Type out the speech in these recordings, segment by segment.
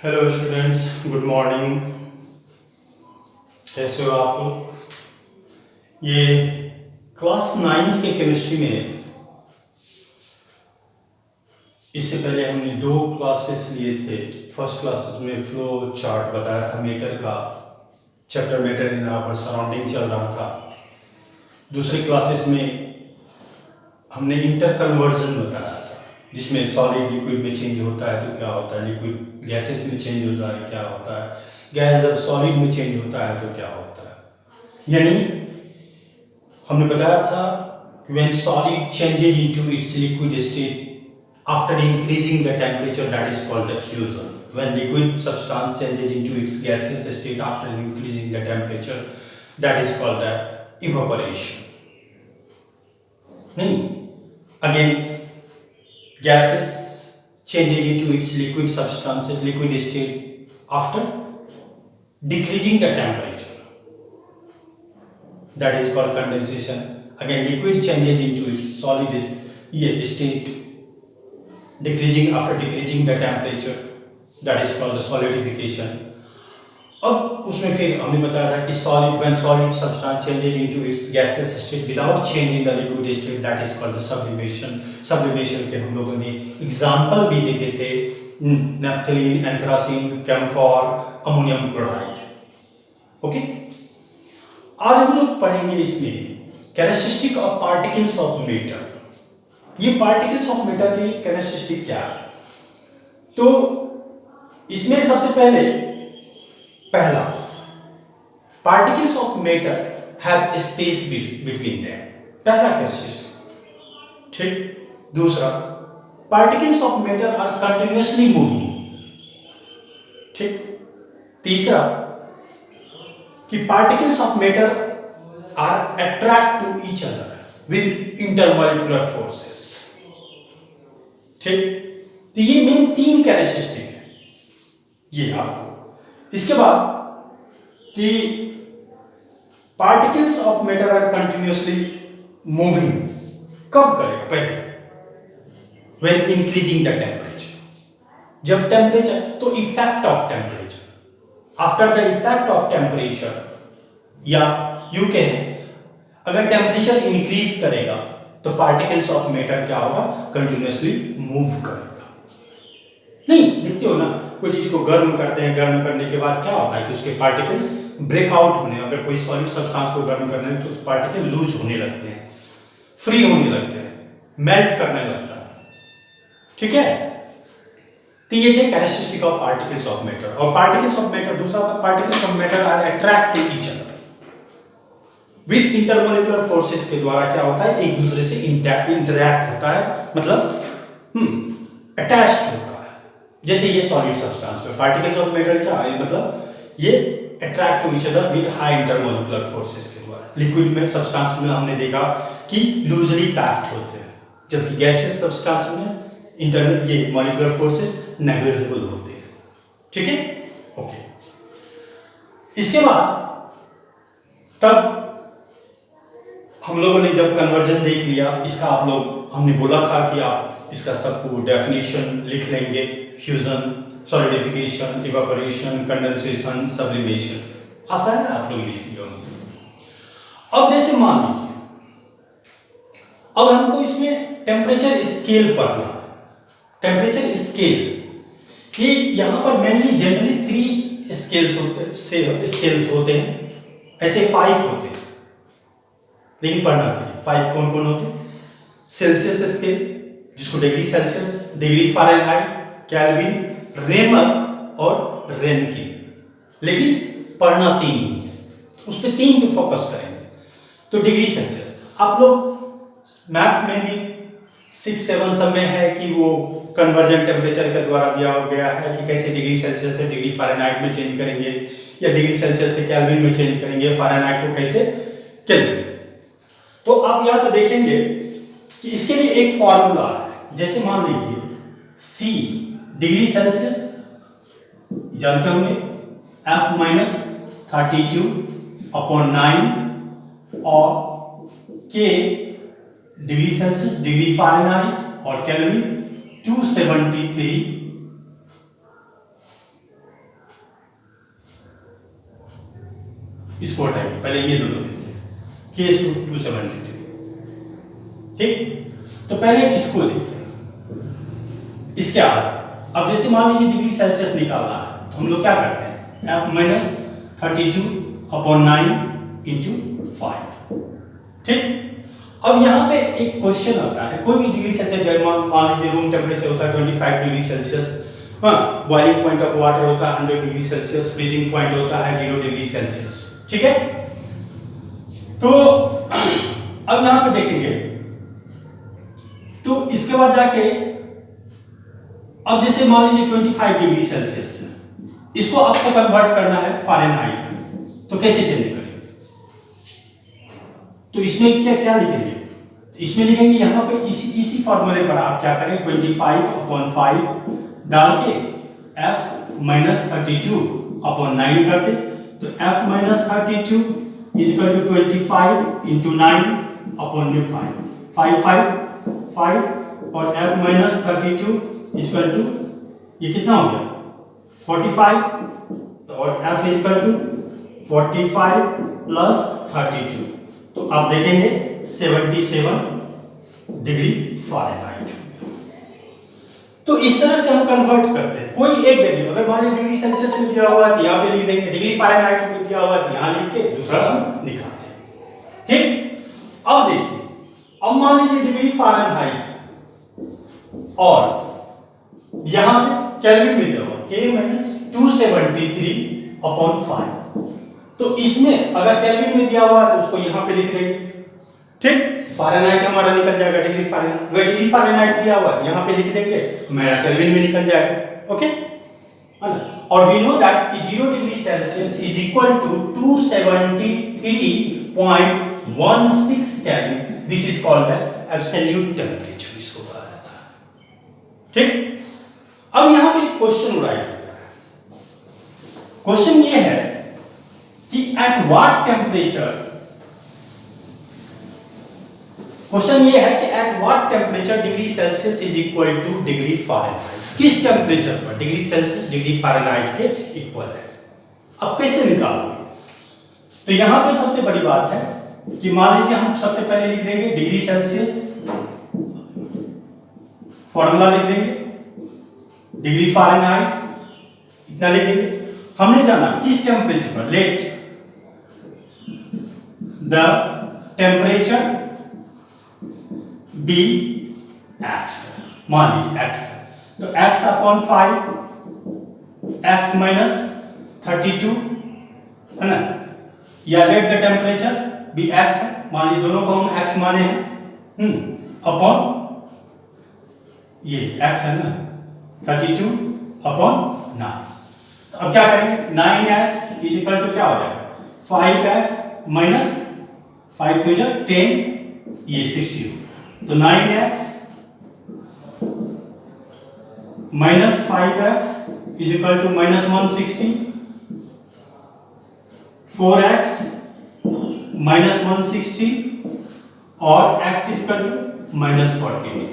Hello students, good morning. कैसे हो आप लोग? ये क्लास 9 के केमिस्ट्री में इससे पहले हमने 2 क्लासेस लिए थे। फर्स्ट क्लासेस में फ्लो चार्ट बताया था मीटर का, chapter matter in our surrounding चल रहा था। दूसरी क्लासेस में हमने इंटर कन्वर्जन बताया था, जिसमें सॉलिड लिक्विड में चेंज होता है तो क्या होता है, लिक्विड गैसेस में चेंज होता है क्या होता है, गैस जब सॉलिड में चेंज होता है तो क्या होता है। यानी हमने बताया था कि when solid changes into its liquid state after increasing the temperature, that is called the fusion. When liquid substance changes into its gaseous state after increasing the temperature, that is called the evaporation. नहीं, again gases changes into its liquid substances, liquid state after decreasing the temperature, that is called condensation. Again liquid changes into its solid state decreasing after decreasing the temperature, that is called the solidification. अब उसमें फिर हमने बताया था कि solid when solid substance changes into its gaseous state without changing the liquid state, that is called the sublimation. Sublimation के हम लोगों ने एग्जाम्पल भी देखे थे, naphthalene, anthracene, camphor, ammonium chloride. Okay, आज हम लोग पढ़ेंगे इसमें characteristic of particles of matter. ये पार्टिकल्स ऑफ मैटर की कैरेक्टरिस्टिक क्या है? तो इसमें सबसे पहला particles of matter have space between them, पहला कैरेक्टरिस्टिक। ठीक, दूसरा particles of matter are continuously moving. ठीक, तीसरा कि particles of matter are attract to each other with intermolecular forces. ठीक, तो ये मेन 3 कैरेक्टरिस्टिक है ये आपको। इसके बाद कि particles of matter are continuously moving कब करेगा? पहले व्हेन इंक्रीजिंग द टेम्परेचर, जब टेम्परेचर, तो effect of temperature, after the effect of temperature, या यू कहें अगर टेम्परेचर इंक्रीज करेगा तो पार्टिकल्स ऑफ मैटर क्या होगा? कंटिन्यूअसली मूव करेगा। नहीं, देखते हो ना, कोई चीज को गर्म करते हैं, गर्म करने के बाद क्या होता है कि उसके पार्टिकल्स ब्रेकआउट होने, अगर कोई सॉलिड सब्सटेंस को गर्म करना है तो पार्टिकल लूज होने लगते हैं, फ्री होने लगते हैं, मेल्ट करने लगता है। ठीक है, तो ये थे characteristic of particles of matter. और पार्टिकल्स ऑफ मैटर, दूसरा था particles of matter are attract to each other with intermolecular forces के द्वारा क्या होता है? एक दूसरे से इंटरैक्ट होता है, मतलब अटैच्ड होता है। जैसे ये सॉलिड सब्सटेंस पे पार्टिकल्स ऑफ मैटर क्या है? मतलब ये attract to each other with high intermolecular forces के द्वारा। लिक्विड में सब्सटेंस में हमने देखा कि लूजली पैक्ड होते हैं, जबकि गैसेस सब्सटेंस में इंटरनल ये मॉलिक्यूलर फोर्सेस नेग्लिजिबल होते हैं। ठीक है, ओके। इसके बाद तब हम लोगों ने जब कन्वर्जन देख लिया इसका, आप लोग, हमने बोला था कि आप इसका सबको डेफिनेशन लिख लेंगे, fusion, solidification, evaporation, condensation, sublimation. आसान है, आप लोग लिख लिया। अब जैसे मान लीजिए अब हमको इसमें टेम्परेचर स्केल पढ़ना है। टेम्परेचर स्केल कि यहां पर मेनली जनरली 3 स्केल्स होते हैं, ऐसे 5 होते हैं, लेकिन पढ़ना चाहिए 5 कौन कौन होते हैं? सेल्सियस स्केल, जिसको degree Celsius, degree Fahrenheit, Kelvin, Reaumur और रेनकिन। लेकिन पढ़ना 3 ही है, उस पर 3 पे फोकस करेंगे। तो डिग्री सेल्सियस, आप लोग मैथ्स में भी 6-7 सब में है कि वो कन्वर्जन टेम्परेचर के द्वारा दिया गया है कि कैसे डिग्री सेल्सियस से डिग्री फ़ारेनहाइट में चेंज करेंगे, या डिग्री सेल्सियस से केल्विन में चेंज करेंगे, फ़ारेनहाइट को कैसे केल्विन। तो आप यहाँ पे देखेंगे कि इसके लिए एक फॉर्मूला है। जैसे मान लीजिए C डिग्री सेल्सियस जानते होंगे, F-32/9, और K degree Celsius, degree Fahrenheit, और केल्विन 273 इसको हटाइए, पहले ये दोनों देखिए, K सूट 273, ठीक। तो पहले इसको देखिए, इसके बाद अब जैसे मान लीजिए डिग्री सेल्सियस निकालना है तो हम लोग क्या करते हैं, F माइनस 32/9 इंटू 5, ठीक। अब यहाँ पे एक क्वेश्चन आता है, कोई भी डिग्री सेल्सियस मान लीजिए रूम टेम्परेचर होता है 25 डिग्री सेल्सियस, हाँ, बॉइलिंग पॉइंट ऑफ वाटर होता है 100 डिग्री सेल्सियस, फ्रीजिंग पॉइंट होता है 0 डिग्री सेल्सियस, ठीक है। तो अब यहाँ पे देखेंगे तो इसके बाद जाके अब जैसे मान लीजिए 25 डिग्री सेल्सियस, इसको आपको कन्वर्ट करना है फ़ारेनहाइट में, तो कैसे चेंज करेंगे? तो इसमें क्या क्या लिखेंगे? इसमें लिखेंगे यहाँ पे इसी फॉर्मूले पर आप क्या करें, 25/5 डाल के F माइनस 32/9 कर दे, तो F minus 32 is equal to 25 into 9/5, 5 और F minus 32 is equal to, ये कितना हो गया 45, और F is equal to 45 plus 32, तो आप देखेंगे 77 डिग्री फ़ारेनहाइट। तो इस तरह से हम कन्वर्ट करते हैं कोई एक वैल्यू, अगर मान लीजिए डिग्री सेल्सियस में दिया हुआ है तो यहाँ पे लिख देंगे, डिग्री फ़ारेनहाइट में दिया हुआ है तो यहाँ लिख के दूसरा हम निकालते हैं, ठीक। अब देखिए, अब मान लीजिए डिग्री फ़ारेनहाइट और यहाँ पे केल्विन में दिया हुआ K माइनस 273/5, तो इसमें अगर केल्विन में दिया हुआ है तो उसको यहाँ पे लिख देंगे, ठीक। फ़ारेनहाइट हमारा निकल जाएगा डिग्री फ़ारेनहाइट, अगर डिग्री फ़ारेनहाइट दिया हुआ है यहाँ पे लिख देंगे, मेरा केल्विन में निकल जाएगा, ओके। और वी नो दैट कि 0 degree Celsius is equal to 273.16 kelvin, this is called absolute temperature, इसको कहा जाता है, ठीक। अब यहाँ पे क्वेश्चन राइज होता है, क्वेश्चन ये है कि एट व्हाट टेम्परेचर, क्वेश्चन ये है कि eight what temperature degree Celsius is equal two degree Fahrenheit, किस टेम्परेचर पर डिग्री सेल्सियस डिग्री फ़ारेनहाइट के इक्वल है। अब कैसे निकालोगे? तो यहां पे सबसे बड़ी बात है कि मान लीजिए हम सबसे पहले लिख देंगे डिग्री सेल्सियस, फॉर्मूला लिख देंगे, डिग्री फ़ारेनहाइट इतना लिख देंगे। हमने जाना किस टेम्परेचर पर, let the temperature be x, मान लीजिए एक्स, तो x/5, x माइनस 32 है ना, या let the temperature be x, मान लीजिए दोनों को हम x माने हैं, अपॉन ये x है ना 32/9। तो अब क्या करेंगे, 9x इज इक्वल टू क्या हो जाएगा, 5x माइनस 5 टू 10, ये 60, तो 9x minus 5x is equal to minus 160, 4x minus 160 और x is equal to minus 40,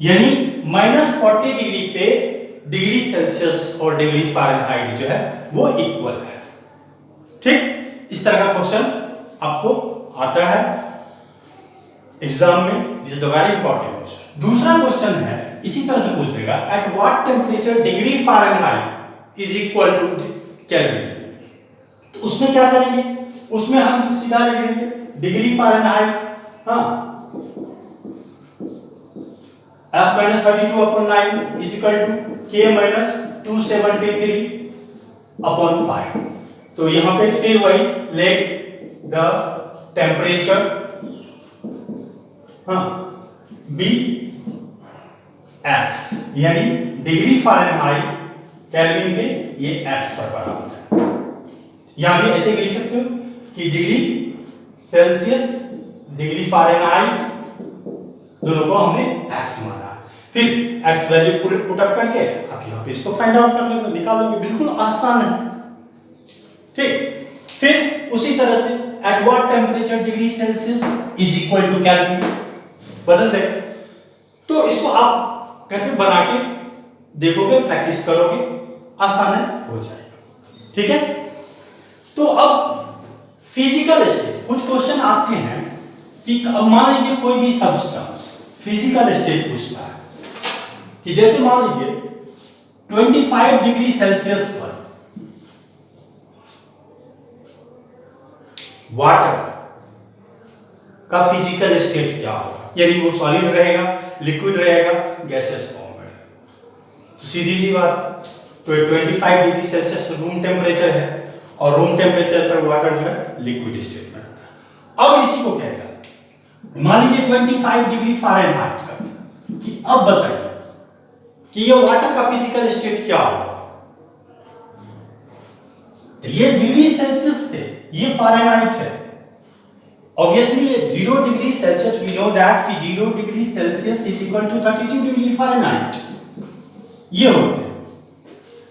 यानी माइनस 40 डिग्री पे डिग्री सेल्सियस और डिग्री फ़ारेनहाइट जो है वो इक्वल है, ठीक। इस तरह का क्वेश्चन आपको आता है एग्जाम में, this is the very important question. दूसरा क्वेश्चन है इसी तरह से पूछ देगा, at what temperature degree Fahrenheit is equal to kelvin, तो उसमें क्या करेंगे, उसमें हम सीधा लिख देंगे डिग्री फ़ारेनहाइट, हाँ, F minus 32/9 is equal to K minus 273/5, तो यहां पे फिर वही लेट द टेम्परेचर, हाँ, बी एक्स, यानी डिग्री फ़ारेनहाइट केल्विन के ये एक्स पर बराबर है। यहां भी ऐसे लिख सकते हो कि डिग्री सेल्सियस डिग्री फ़ारेनहाइट दोनों को हमने x माना, फिर x वैल्यू पुट अप करके आप यहाँ पे इसको फाइंड आउट कर लोगे, निकालोगे, बिल्कुल आसान है, ठीक। फिर उसी तरह से at what temperature degree Celsius is equal to kelvin, बदल दे, तो इसको आप घर पे बना के देखोगे, प्रैक्टिस करोगे, आसान है, हो जाएगा, ठीक है। तो अब फिजिकल स्टेट, कुछ क्वेश्चन आते हैं कि अब मान लीजिए कोई भी सब्सटेंस फिजिकल स्टेट पूछता है कि जैसे मान लीजिए 25 डिग्री सेल्सियस पर वाटर का फिजिकल स्टेट क्या होगा, यानी वो सॉलिड रहेगा, लिक्विड रहेगा, गैसेस फॉर्म में रहेगा। तो सीधी सी बात, तो 25 डिग्री सेल्सियस रूम टेम्परेचर है और रूम टेम्परेचर पर वाटर जो है लिक्विड स्टेट में रहता है। अब इसी को कहेगा मान लीजिए 25 डिग्री फ़ारेनहाइट का, कि अब बताइए कि ये वाटर का फिजिकल स्टेट क्या होगा। तो ये डिग्री सेल्सियस थे, ये फ़ारेनहाइट है। Obviously 0 degree Celsius, we know that कि 0 degree Celsius is equal to 32 degree Fahrenheit, ये हो गया।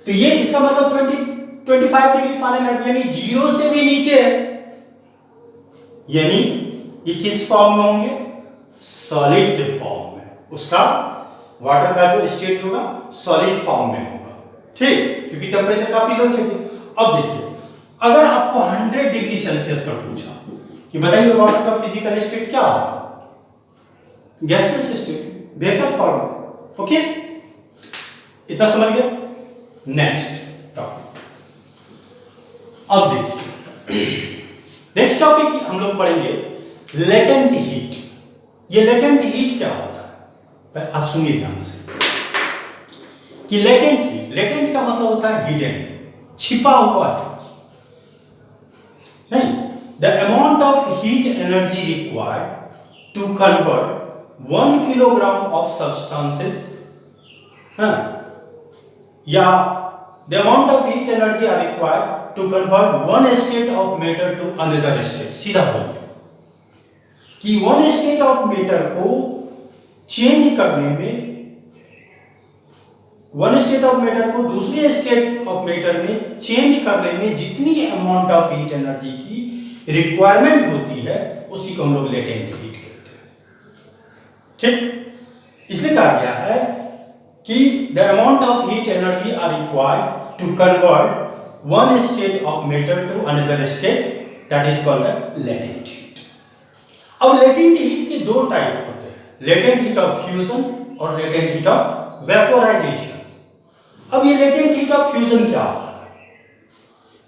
तो ये इसका मतलब 25 डिग्री फ़ारेनहाइट यानी 0 से भी नीचे है, यानी ये किस फॉर्म में होंगे, सॉलिड के फॉर्म में, उसका वाटर का जो स्टेट होगा सॉलिड फॉर्म में होगा, ठीक, क्योंकि टेम्परेचर काफी लो चाहिए। अब देखिए, अगर आपको 100 डिग्री सेल्सियस पर पूछा कि बताइए वाटर का फिजिकल स्टेट क्या होगा, gaseous state, vapour form. Okay, इतना समझ गया। नेक्स्ट टॉपिक, अब देखिए नेक्स्ट टॉपिक हम लोग पढ़ेंगे लेटेंट हीट। ये लेटेंट हीट क्या होता है, आप सुनिए ध्यान से कि लेटेंट हीट, लेटेंट का मतलब होता है हिडन, छिपा हुआ है, नहीं, the amount of heat energy required to convert 1 kilogram of substances, या the amount of heat energy are required to convert one state of matter to another state. सीधा हो गया कि वन स्टेट ऑफ मैटर को change करने में, one state of matter को दूसरे स्टेट ऑफ मैटर में चेंज करने में जितनी अमाउंट ऑफ हीट एनर्जी की रिक्वायरमेंट होती है उसी को हम लोग लेटेंट हीट कहते हैं, ठीक। इसलिए कहा गया है कि the amount of heat energy are required to convert one state of matter to another state, that is called the latent heat. अब लेटेंट हीट के दो टाइप होते हैं, लेटेंट हीट ऑफ फ्यूजन और लेटेंट हीट ऑफ वेपोराइजेशन। अब ये latent heat of fusion क्या होता है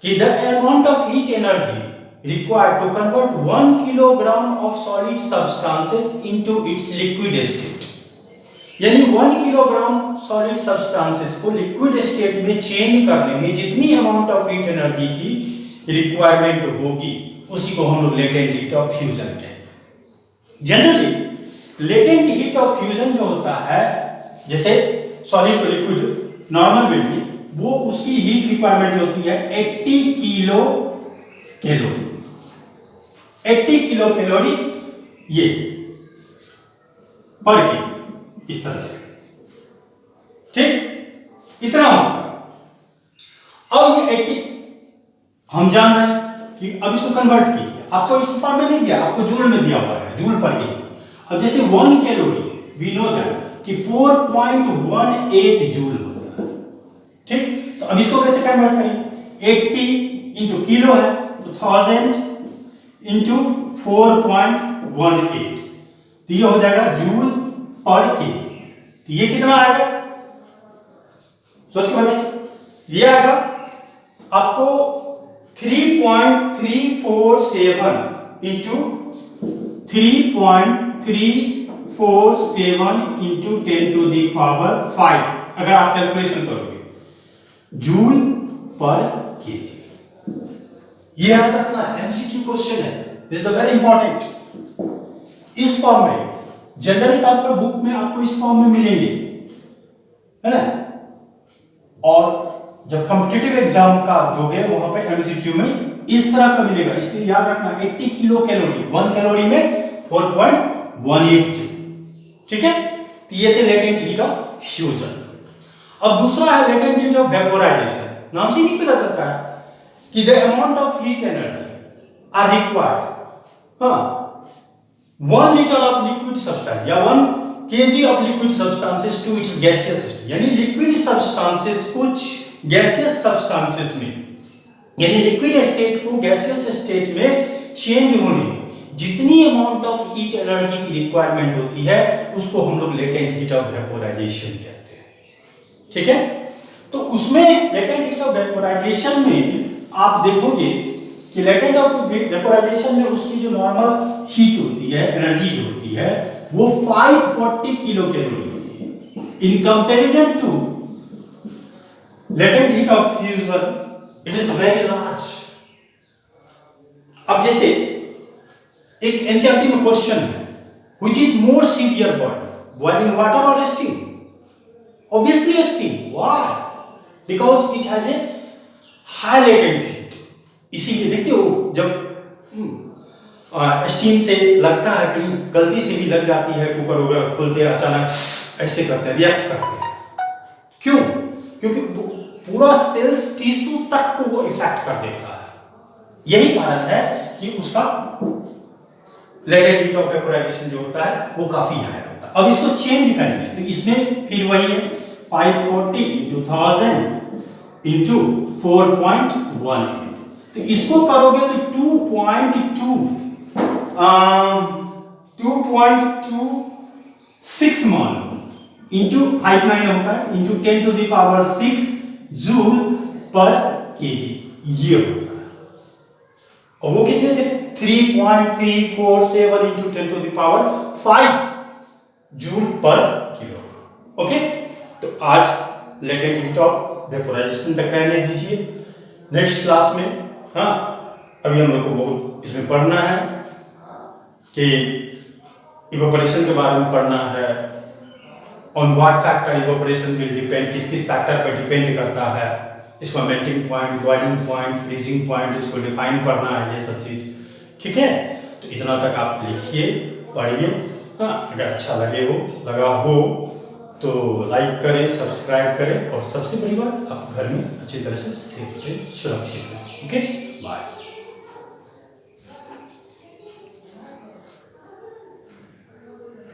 कि the amount of heat energy required to convert 1 kilogram of solid substances into its liquid state, यानी 1 किलोग्राम सॉलिड सब्सटेंसेस को liquid state में चेंज करने में जितनी अमाउंट ऑफ हीट एनर्जी की रिक्वायरमेंट होगी उसी को हम लोग लेटेंट हीट ऑफ फ्यूजन कहते हैं। Generally latent heat of fusion जो होता है, जैसे सॉलिड टू लिक्विड नॉर्मल में, वो उसकी हीट रिक्वायरमेंट जो होती है 80 किलो कैलोरी, 80 किलो कैलोरी ये पर केजी, इस तरह से, ठीक, इतना होगा। अब ये 80 हम जान रहे हैं कि अब इसको कन्वर्ट कीजिए, आपको इस फॉर्म में नहीं दिया, आपको जूल में दिया हुआ है, जूल पर केजी। अब जैसे 1 कैलोरी वी नो दैट कि 4.18 जूल होता है, ठीक। तो अब इसको कैसे कन्वर्ट करेंगे, 80 इंटू किलो है तो 1000 इंटू 4.18, तो ये हो जाएगा जूल पर केजी। तो ये कितना आएगा, सोच के बताइए, ये आएगा आपको 3.347 into 3.347 into 10 to the power 5, अगर आप कैलकुलेशन करोगे जूल पर केजी। ये याद रखना, एमसीक्यू क्वेश्चन है, this is the very important. इस फॉर्म में जनरली आपका बुक में आपको इस फॉर्म में मिलेंगे, है ना, और जब कॉम्पिटिटिव एग्जाम का दोगे वहां पे एमसीक्यू में इस तरह का मिलेगा। इसलिए याद रखना 80 किलो कैलोरी, 1 कैलोरी में 4.18 जूल, ठीक है। तो ये थे लेटेंट हीट ऑफ फ्यूजन। अब दूसरा है लेटेंट हीट ऑफ वेपोराइजेशन। नाम से नहीं पता चलता है कि the amount of heat energy are required, 1 liter of liquid substance या 1 kg of liquid substances to its gaseous state, यानी लिक्विड सब्सटेंसेस कुछ गैसियस सब्सटेंसेस में यानी लिक्विड स्टेट को गैसियस स्टेट में चेंज होने में जितनी अमाउंट ऑफ हीट एनर्जी की रिक्वायरमेंट होती है उसको हम लोग लेटेंट हीट ऑफ वेपोराइजेशन कहते हैं। ठीक है, तो उसमें लेटेंट हीट ऑफ वेपोराइजेशन में आप देखोगे कि लेटेंट ऑफ वेपोराइजेशन में उसकी जो नॉर्मल हीट होती है, एनर्जी जो होती है, वो 540 किलो कैलोरी होती है। In comparison to latent heat of fusion it is very large. अब जैसे एक एनसीईआरटी में क्वेश्चन है, which is more severe boiling water और steam? Obviously steam. Why? Because it has a high latent heat. इसीलिए देखते हो जब स्टीम से लगता है, कहीं गलती से भी लग जाती है, कुकर वगैरह खोलते हैं अचानक ऐसे करते हैं, रिएक्ट करते हैं। क्यों? क्योंकि पूरा सेल्स टिश्यू तक को वो इफेक्ट कर देता है। यही कारण है कि उसका लेटेंट हीट ऑफ वेपोराइजेशन जो होता है वो काफी हाई होता है। अब इसको चेंज करेंगे तो इसमें फिर वही है 540 into 1000 into 4.1। तो इसको करोगे तो 2.26 मान इंटू 59 होता है into 10 to the power 6 joule पर केजी, ये होता है। और वो कितने थे? 3.347 into 10 to the power 5 joule पर किलो। ओके, तो आज लेटेंट हीट ऑफ वेपोराइजेशन तक रहने दीजिए। नेक्स्ट क्लास में अभी हम लोग को बहुत इसमें पढ़ना है कि इवेपोरेशन के बारे में पढ़ना है, on what factor evaporation will depend, किस किस फैक्टर पर डिपेंड करता है, इसका melting point, boiling point, freezing point, इसको डिफाइन करना है, ये सब चीज़। ठीक है, तो इतना तक आप लिखिए, पढ़िए। अगर अच्छा लगा हो तो लाइक करें, सब्सक्राइब करें, और सबसे बड़ी बात आप घर में अच्छी तरह से सेफ रहें, सुरक्षित रहें। Okay, bye.